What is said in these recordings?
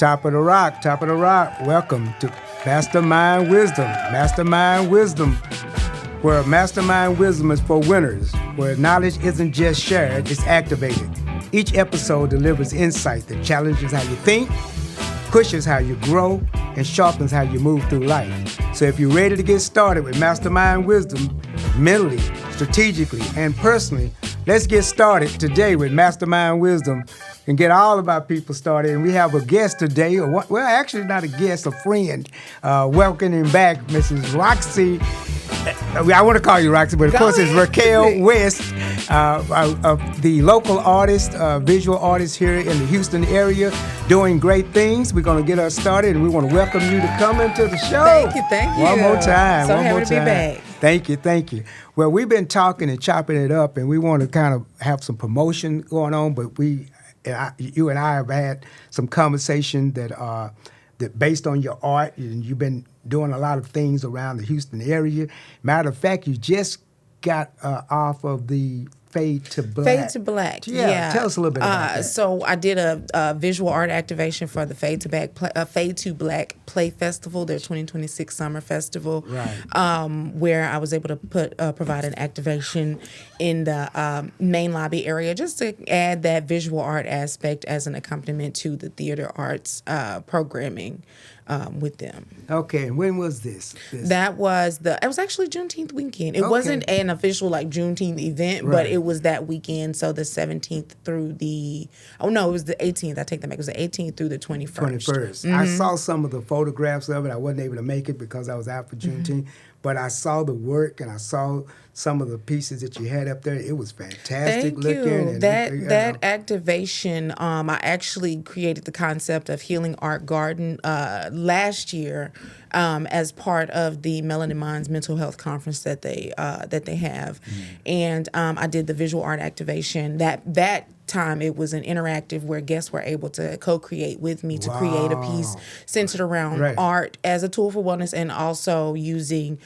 Top of the rock, top of the rock. Welcome to Mastermind Wisdom. Mastermind Wisdom, where mastermind wisdom is for winners, where knowledge isn't just shared, it's activated. Each episode delivers insight that challenges how you think, pushes how you grow, and sharpens how you move through life. So if you're ready to get started with Mastermind Wisdom, mentally, strategically, and personally, let's get started today with Mastermind Wisdom and get all of our people started. And we have a guest today, well, actually not a guest, a friend, welcoming back Mrs. Roxy. I want to call you Roxy, but of course it's Raquel West, the local artist, visual artist here in the Houston area, doing great things. We're going to get her started, and we want to welcome you to come into the show. Thank you. One more time. So happy to be back. Thank you. Well, we've been talking and chopping it up, and we want to kind of have some promotion going on, but you and I have had some conversation that based on your art, and you've been doing a lot of things around the Houston area. Matter of fact, you just got off of the Fade to Black. Fade to Black, yeah. Tell us a little bit about that. So I did a visual art activation for the Fade to Black Play Festival, their 2026 Summer Festival, right. Where I was able to provide an activation in the main lobby area just to add that visual art aspect as an accompaniment to the theater arts programming with them. Okay, and when was this? It was actually Juneteenth weekend. It wasn't an official like Juneteenth event, right. but it was that weekend. So the 17th through it was the 18th. I take that back. It was the 18th through the 21st. 21st. Mm-hmm. I saw some of the photographs of it. I wasn't able to make it because I was out for Juneteenth. Mm-hmm. But I saw the work and I saw some of the pieces that you had up there. It was fantastic looking. Thank you. That activation, I actually created the concept of Healing Art Garden last year as part of the Melanin Minds Mental Health Conference that they have. Mm. And I did the visual art activation. That time it was an interactive where guests were able to co-create with me to create a piece centered around art as a tool for wellness and also using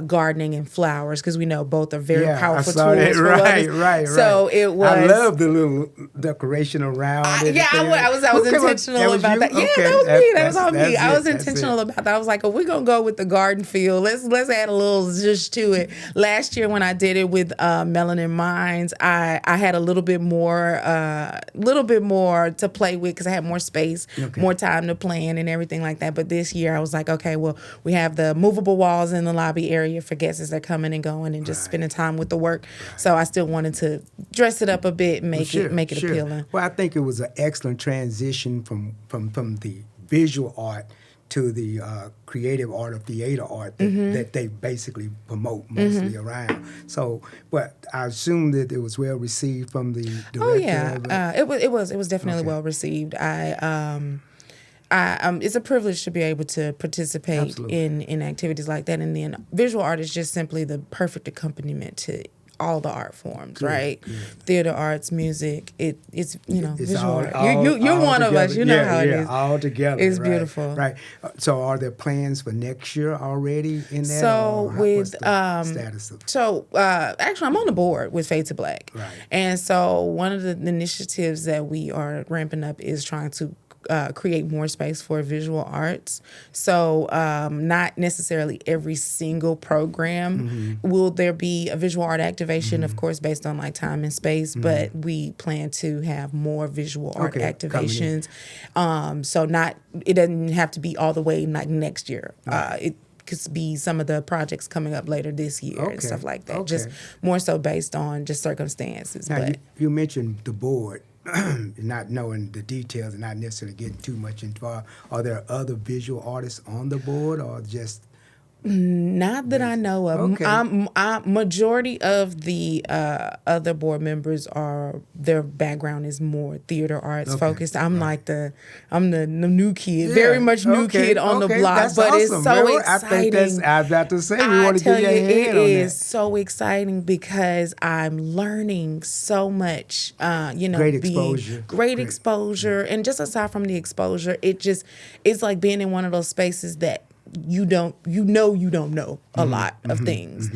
gardening and flowers because we know both are very powerful tools for wellness. Right. So it was. I love the little decoration around it. I was intentional about that. Okay. Yeah, that was me. That was all me. I was intentional about that. I was like, we're gonna go with the garden feel. Let's add a little zhuzh to it. Last year when I did it with Melanin Minds, I had a little bit more to play with because I had more space, more time to plan and everything like that. But this year I was like, okay, well, we have the movable walls in the lobby area for guests as they're coming and going and just spending time with the work. Right. So I still wanted to dress it up a bit and make it appealing. Well, I think it was an excellent transition from the visual art to the creative art or theater art that they basically promote mostly around. So, but I assume that it was well received from the director. Oh yeah, it was definitely well received. It's a privilege to be able to participate in activities like that, and then visual art is just simply the perfect accompaniment to all the art forms, right? Good. Theater arts, music, it's visual art. You're all one together. Of us. You know how it is. All together. It's beautiful. Right. So are there plans for next year already in that? So what's the status of it? So actually I'm on the board with Fade to Black. Right. And so one of the initiatives that we are ramping up is trying to create more space for visual arts. So not necessarily every single program will there be a visual art activation, of course, based on like time and space, but we plan to have more visual art activations. So it doesn't have to be all the way like next year. It could be some of the projects coming up later this year and stuff like that. Just more so based on just circumstances. Now, you mentioned the board. Not knowing the details and not necessarily getting too much involved. Are there other visual artists on the board or just... Not that I know of. Majority of the other board members their background is more theater arts focused. I'm the new kid, very much new kid on the block. That's but awesome. It's so exciting. I was about to say we want to get your hand on that. It is so exciting because I'm learning so much. Great exposure, and just aside from the exposure, it's like being in one of those spaces that you don't know a lot of things.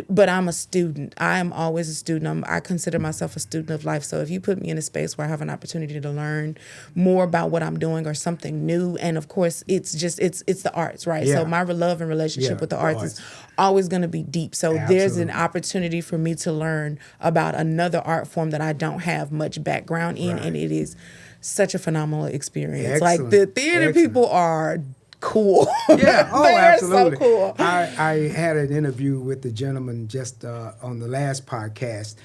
But I'm a student. I am always a student. I consider myself a student of life. So if you put me in a space where I have an opportunity to learn more about what I'm doing or something new, and of course it's the arts, right? Yeah. So my love and relationship with the arts is always going to be deep. So Absolutely. there's an opportunity for me to learn about another art form that I don't have much background in, and it is such a phenomenal experience. Excellent. Like the theater people are cool. Yeah, oh, They're absolutely. so cool. I had an interview with the gentleman just on the last podcast.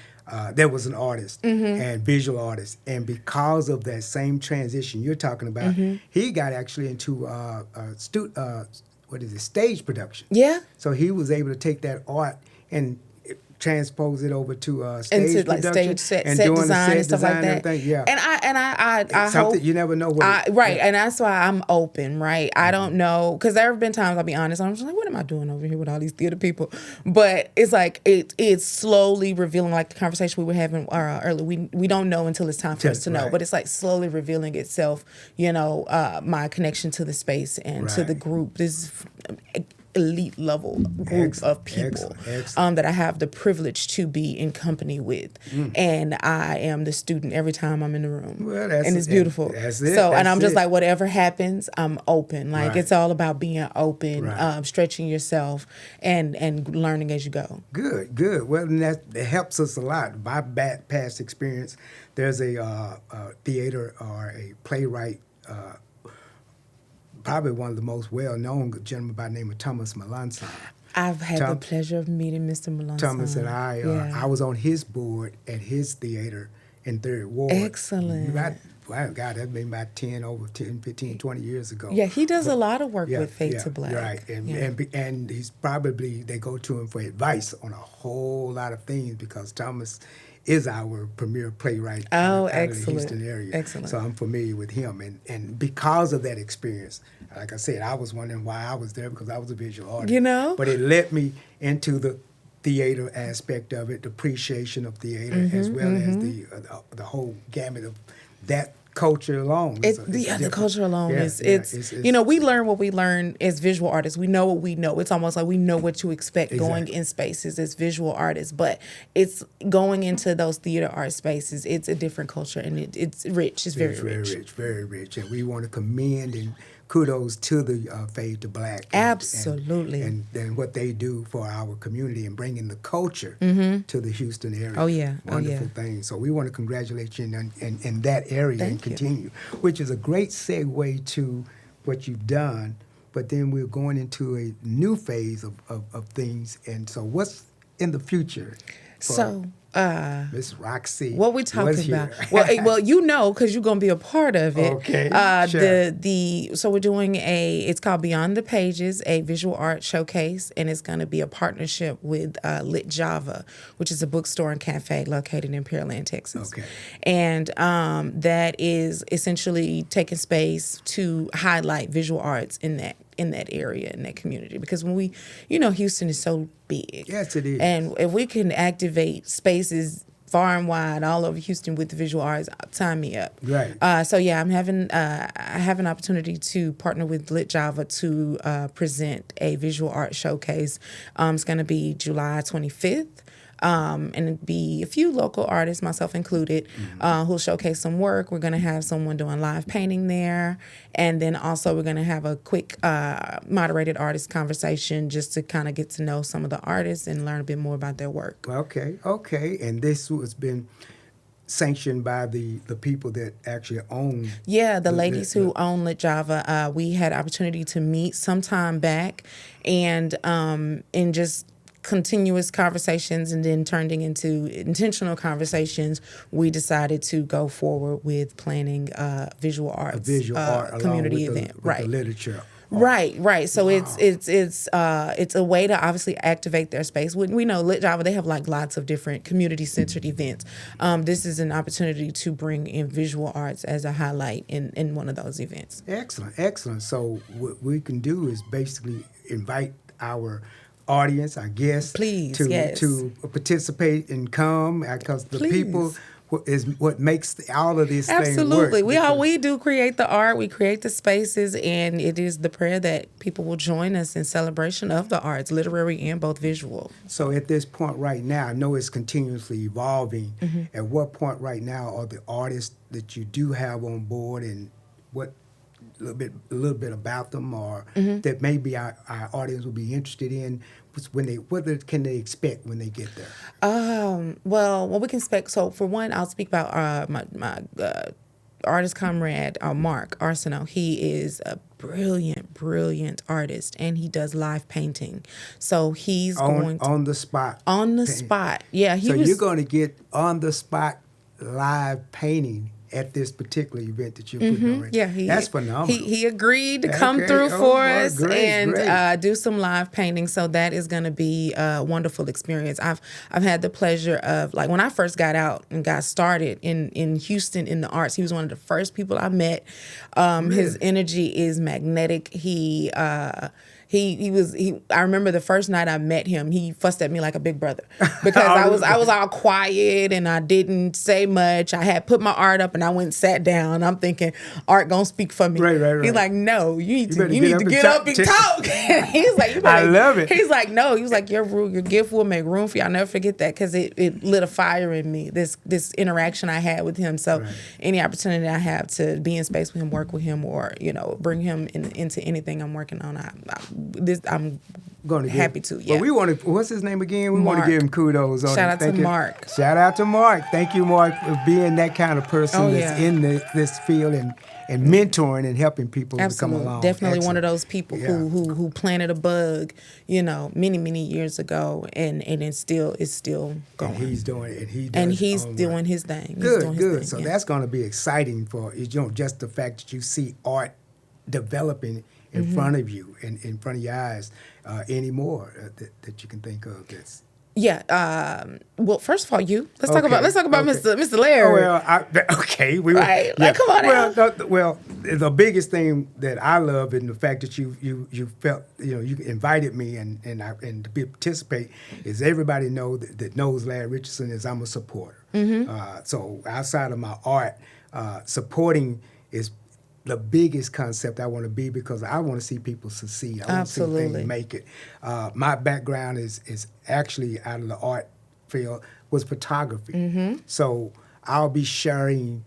There was an artist and visual artist, and because of that same transition you're talking about, he got actually into stage production. Yeah. So he was able to take that art and transpose it over to stage into like production stage and set doing design the set and stuff design like that. And everything. Yeah. And I something hope you never know what. Right, and that's why I'm open. Right, I don't know, because there have been times, I'll be honest, I'm just like, what am I doing over here with all these theater people? But it's like it's slowly revealing, like the conversation we were having earlier. We don't know until it's time for us to know, but it's like slowly revealing itself. My connection to the space and to the group. This elite level group of people that I have the privilege to be in company with, and I am the student every time I'm in the room. Well, and it's beautiful. That's it. So, and That's I'm just it. like, whatever happens, I'm open. Like it's all about being open, stretching yourself, and learning as you go. Good. Well, and that helps us a lot. My past experience, there's a theater or a playwright. Probably one of the most well-known gentlemen by the name of Thomas Melanson. I've had the pleasure of meeting Mr. Melanson. Thomas and I was on his board at his theater in 3rd Ward. Excellent. God, that's been about 15, 20 years ago. Yeah, he does a lot of work with Fade to Black. Right, and he's probably, they go to him for advice on a whole lot of things because Thomas is our premier playwright out of the Houston area. Excellent. So I'm familiar with him. And because of that experience, like I said, I was wondering why I was there because I was a visual artist. But it led me into the theater aspect of it, the appreciation of theater, as well as the whole gamut of that culture alone. The culture alone is we learn what we learn as visual artists. We know what we know. It's almost like we know what to expect going in spaces as visual artists, but it's going into those theater art spaces. It's a different culture, and it's rich. It's very rich. Very rich. And we want to commend and kudos to the Fade to Black. Absolutely. And what they do for our community and bringing the culture to the Houston area. Oh, yeah. Wonderful thing. So we want to congratulate you in that area and continue, which is a great segue to what you've done. But then we're going into a new phase of things. And so what's in the future for Miss Roxy? What we talking about? Well, because you're gonna be a part of it. Okay. Sure. So we're doing it's called Beyond the Pages, a visual art showcase, and it's gonna be a partnership with Lit Java, which is a bookstore and cafe located in Pearland, Texas. Okay. And that is essentially taking space to highlight visual arts in that area, in that community. Because when Houston is so big. Yes, it is. And if we can activate spaces far and wide all over Houston with the visual arts, sign me up. Right. I have an opportunity to partner with Lit Java to present a visual art showcase. It's going to be July 25th. And it'd be a few local artists, myself included, who'll showcase some work. We're going to have someone doing live painting there. And then also we're going to have a quick moderated artist conversation just to kind of get to know some of the artists and learn a bit more about their work. Okay. And this has been sanctioned by the people that actually own. Yeah, the ladies who own Lit Java. We had opportunity to meet some time back and just continuous conversations, and then turning into intentional conversations, we decided to go forward with planning visual arts, community event, with the literature. Right. So it's a way to obviously activate their space. We know Lit Java, they have like lots of different community-centered events. This is an opportunity to bring in visual arts as a highlight in one of those events. Excellent. So what we can do is basically invite our audience, I guess, please, to participate and come, because the people what makes all of these things work. Absolutely. We do create the art, we create the spaces, and it is the prayer that people will join us in celebration of the arts, literary and both visual. So at this point right now, I know it's continuously evolving. Mm-hmm. At what point right now are the artists that you do have on board, and what a little bit about them, or Mm-hmm. that maybe our audience will be interested in? What can they expect when they get there? Well, what we can expect. So, for one, I'll speak about my artist comrade, Mark Arsenault. He is a brilliant artist, and he does live painting. So he's going on the spot. On the spot, yeah. So you're going to get on the spot live painting at this particular event that you're putting on. Yeah, that's phenomenal. He agreed to come through for us and great. Do some live painting. So that is going to be a wonderful experience. I've had the pleasure of, like, when I first got out and got started in Houston in the arts, he was one of the first people I met. Really? His energy is magnetic. I remember the first night I met him, he fussed at me like a big brother because I was all quiet and I didn't say much. I had put my art up and I went and sat down. I'm thinking art gonna speak for me. Right. He's like, no, you need to get up and talk. He's like, I love it. He's like, no. He was like, your gift will make room for you. I'll never forget that because it lit a fire in me. This interaction I had with him. So any opportunity I have to be in space with him, work with him, or bring him into anything I'm working on, I'm going to happy to. Yeah. But we want to. What's his name again? We want Mark. to give him kudos. Shout out to Mark. Shout out to Mark. Thank you, Mark, for being that kind of person that's yeah. in this field and mentoring and helping people Absolutely. to come along. Definitely Excellent. one of those people who planted a bug, many years ago, and it's still going. And he's doing it. He's doing his thing. Good. So that's going to be exciting for just the fact that you see art developing in front of you, in front of your eyes, anymore that you can think of. That's well, first of all, let's talk about Mr. Larry. Oh, well, okay. Right. Like, come on now. The biggest thing that I love in the fact that you felt you invited me and to participate is everybody that knows Larry Richardson is I'm a supporter. So outside of my art, supporting is the biggest concept I want to be because I want to see people succeed. I want to see things make it. My background is actually out of the art field was photography. So I'll be sharing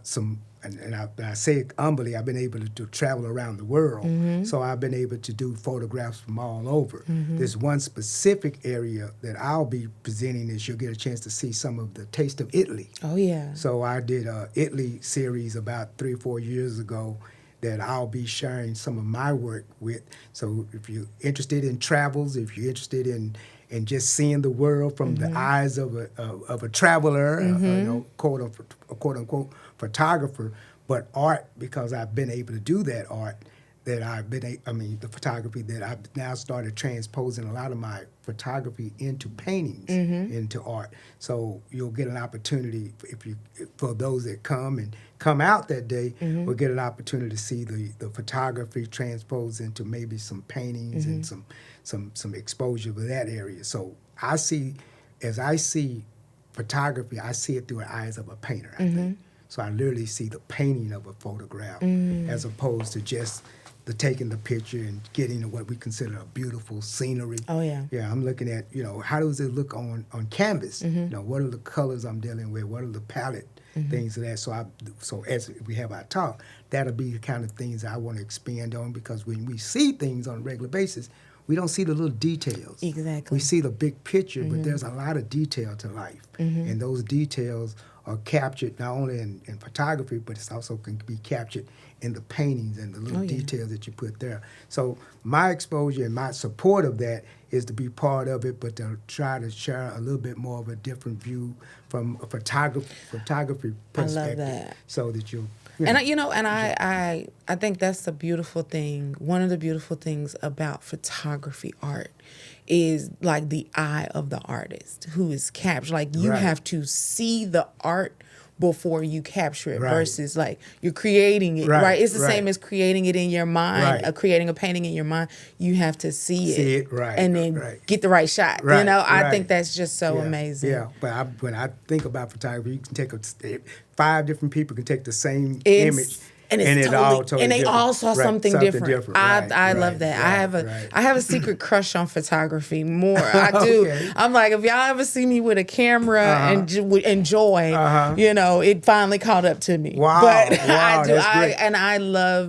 some, and I say it humbly, I've been able to travel around the world. So I've been able to do photographs from all over. There's one specific area that I'll be presenting is you'll get a chance to see some of the Taste of Italy. Oh, yeah. So I did a Italy series about 3 or 4 years ago that I'll be sharing some of my work with. So if you're interested in travels, if you're interested in just seeing the world from the eyes of a traveler, quote unquote photographer, but art, because I've been able to do that art, the photography that I've now started transposing a lot of my photography into paintings, into art. So you'll get an opportunity for those that come out that day, will get an opportunity to see the photography transposed into maybe some paintings and some exposure to that area. So as I see photography, I see it through the eyes of a painter, I think. So I literally see the painting of a photograph as opposed to just the taking the picture and getting to what we consider a beautiful scenery. Oh, yeah. Yeah, I'm looking at, how does it look on canvas? What are the colors I'm dealing with? What are the palette things of that? So as we have our talk, that'll be the kind of things I want to expand on, because when we see things on a regular basis, we don't see the little details. Exactly. We see the big picture, but there's a lot of detail to life. And those details are captured not only in photography, but it also can be captured in the paintings and the little details that you put there. So my exposure and my support of that is to be part of it, but to try to share a little bit more of a different view from a photography perspective. I love that. So that you And I think that's the beautiful thing. One of the beautiful things about photography art is like the eye of the artist who is captured. Like you have to see the art before you capture it Right. versus like you're creating it, Right, right? It's the right. same as creating it in your mind, Right. creating a painting in your mind. You have to see it, right, and then right. get the right shot. Right, You know, I right. think that's just so Yeah, amazing. Yeah, but when I think about photography, you can take 5 different people can take the same It's- image, and it's it all totally, and they different. all saw Right, something different. Right, I right, love that. right. I have a secret crush on photography. More, I do. Okay. I'm like, if y'all ever see me with a camera and enjoy, you know, it finally caught up to me. Wow, But wow, I do. that's great.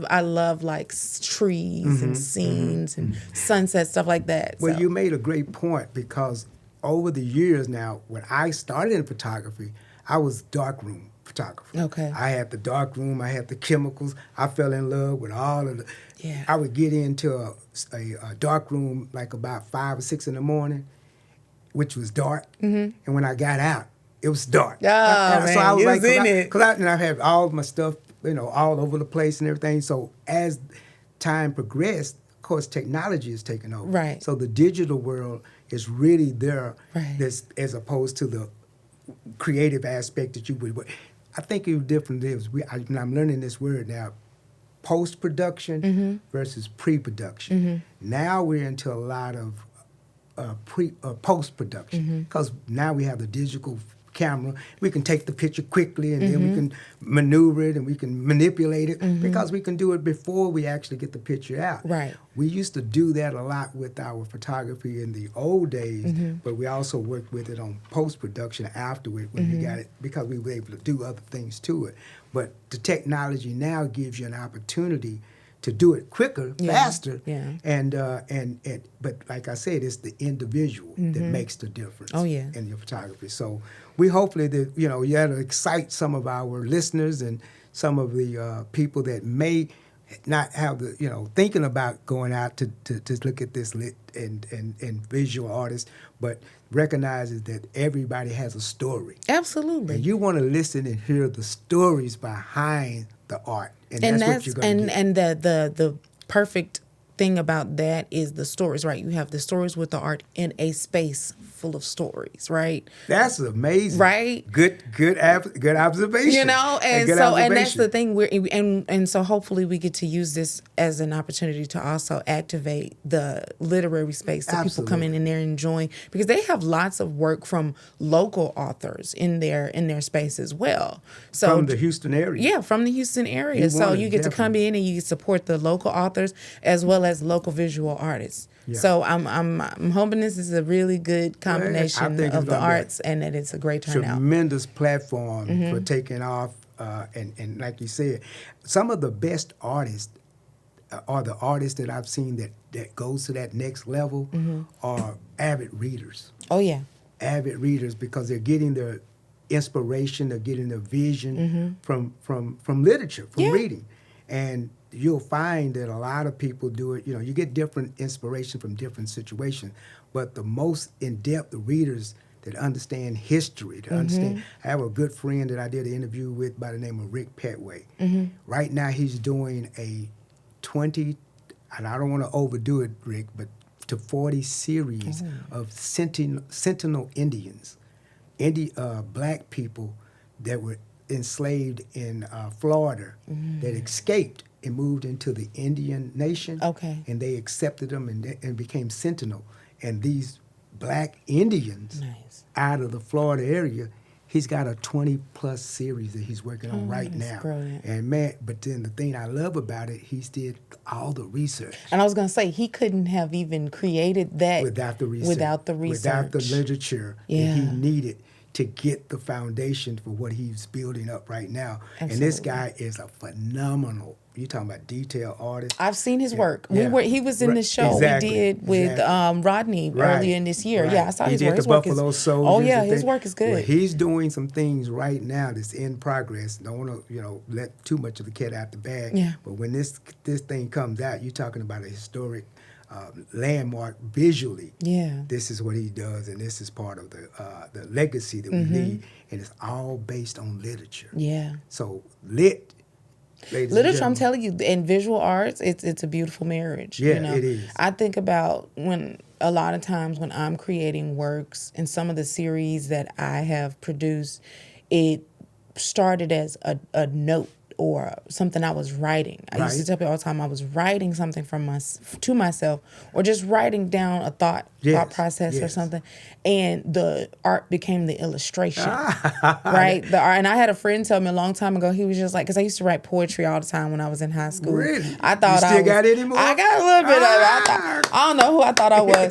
I love like trees and scenes and sunsets, stuff like that. Well, so. you made a great point because over the years now, when I started in photography, I was darkroom photographer. Okay. I had the dark room, I had the chemicals. I fell in love with all of the. Yeah. I would get into a dark room like about 5 or 6 in the morning, which was dark, and when I got out, it was dark. Oh, man, so I was you like, was in it. because I had all of my stuff, you know, all over the place and everything. So as time progressed, of course, technology is taking over. Right. So the digital world is really there, Right. this, as opposed to the creative aspect that you would. I think it different is. And I'm learning this word now. Post-production versus pre-production. Now we're into a lot of post-production because now we have the digital camera. We can take the picture quickly and then we can maneuver it and we can manipulate it because we can do it before we actually get the picture out. Right. We used to do that a lot with our photography in the old days, but we also worked with it on post-production afterward when we got it because we were able to do other things to it. But the technology now gives you an opportunity to do it quicker, faster, yeah. and but like I said, it's the individual that makes the difference. Oh, yeah. In your photography. So we hopefully that you had to excite some of our listeners and some of the people that may not have the thinking about going out to look at this lit and visual artists, but recognizes that everybody has a story. Absolutely. And you want to listen and hear the stories behind the art. And that's what you're going to get. And the perfect thing about that is the stories, right? You have the stories with the art in a space full of stories, right? That's amazing, right? Good observation. And that's the thing. And so hopefully we get to use this as an opportunity to also activate the literary space that people come in and they're enjoying because they have lots of work from local authors in their space as well. So from the Houston area. Yeah, from the Houston area. So you get to come in and you support the local authors as well as local visual artists. Yeah. So I'm hoping this is a really good combination of the arts and that it's a great turnout. Tremendous platform for taking off, and like you said, some of the best artists are the artists that I've seen that goes to that next level are avid readers. Oh yeah, avid readers because they're getting their inspiration, they're getting their vision from literature, from reading, and you'll find that a lot of people do it. You get different inspiration from different situations, but the most in-depth readers that understand history, that understand. I have a good friend that I did an interview with by the name of Rick Petway. Right now he's doing a 20, and I don't want to overdo it, Rick, but to 40 series of Sentinel Indians, black people that were enslaved in Florida that escaped and moved into the Indian nation. Okay. And they accepted them and became Sentinel. And these black Indians out of the Florida area, he's got a 20-plus series that he's working on right now. Brilliant. And man, but then the thing I love about it, he did all the research. And I was going to say, he couldn't have even created that without the research. Without the literature that he needed to get the foundation for what he's building up right now. Absolutely. And this guy is a phenomenal, you're talking about detail artist. I've seen his work. He was in the show we did with Rodney earlier in this year. Yeah, I saw his work. He did the Buffalo Soldiers. Oh yeah, his work is good. Well, he's doing some things right now that's in progress. Don't want to let too much of the cat out the bag. Yeah. But when this thing comes out, you're talking about a historic landmark visually. Yeah. This is what he does, and this is part of the legacy that we need, and it's all based on literature. Yeah. So literature, I'm telling you, and visual arts, it's a beautiful marriage. Yeah, it is. I think about a lot of times when I'm creating works in some of the series that I have produced, it started as a note or something I was writing. I used to tell people all the time I was writing something to myself, or just writing down a thought process or something, and the art became the illustration, right? The art, and I had a friend tell me a long time ago. He was just like, because I used to write poetry all the time when I was in high school. Really? I thought you still got any more? I got a little bit of it. I don't know who I thought I was,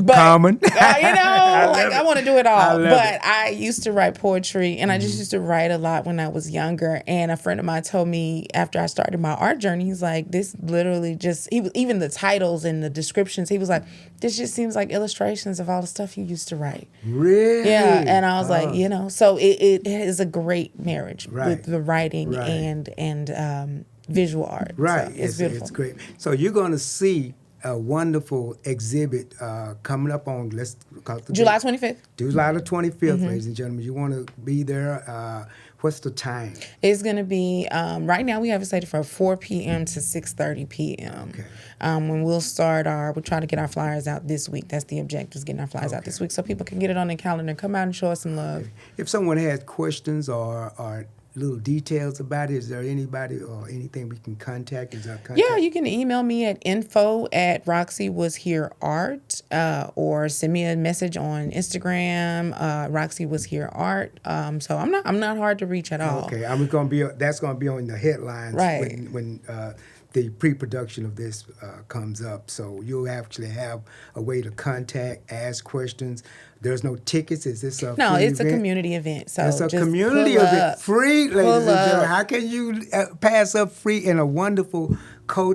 but Common. I want to do it all. But I used to write poetry, and I just used to write a lot when I was younger. And a friend of mine told me after I started my art journey, he's like, this literally just, even the titles and the descriptions, he was like, this just seems like illustrations of all the stuff you used to write. Really? Yeah. And I was like, so it is a great marriage with the writing and visual art. Right. So it's beautiful. It's great. So you're going to see a wonderful exhibit coming up on, July 25th. July the 25th, ladies and gentlemen. You want to be there. What's the time? It's going to be, right now we have it slated for 4 p.m. to 6:30 p.m. Okay. When we'll we're trying to get our flyers out this week. That's the objective, is getting our flyers out this week so people can get it on their calendar and come out and show us some love. Okay. If someone has questions or little details about it, is there anybody or anything we can contact? Is there contact? Yeah, you can email me at info@RoxyWuzHereArt, or send me a message on Instagram, Roxy Wuz Here Art. So I'm not hard to reach at all. Okay, that's gonna be on the headlines when the pre-production of this comes up. So you'll actually have a way to contact, ask questions. There's no tickets. Is this a No, free it's event? a community event. So It's a just community pull event. up. Free, ladies and Pull up. gentlemen. How can you pass up free in a wonderful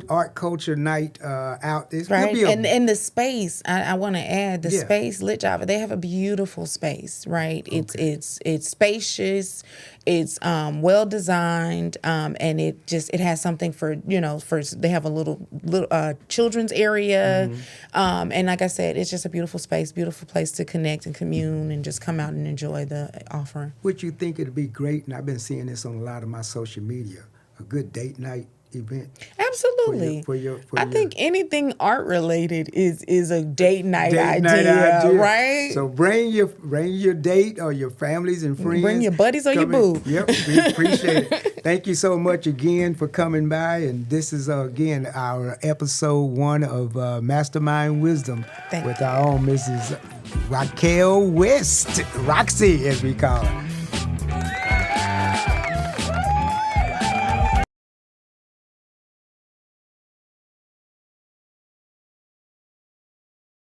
art culture night out? It's gonna Right, be and the space. I want to add the space. Lit Java. They have a beautiful space. Right, it's spacious. It's well designed, and it has something for they have a little children's area, and like I said, it's just a beautiful space, beautiful place to connect and commune and just come out and enjoy the offering. Would you think it'd be great? And I've been seeing this on a lot of my social media. A good date night event. Absolutely. I think anything art related is a date night idea, right? So bring your date or your families and friends. Bring your buddies or your boo. Yep, we appreciate it. Thank you so much again for coming by. And this is again our episode 1 of Mastermind Wisdom with our own Mrs. Raquel West, Roxy as we call her.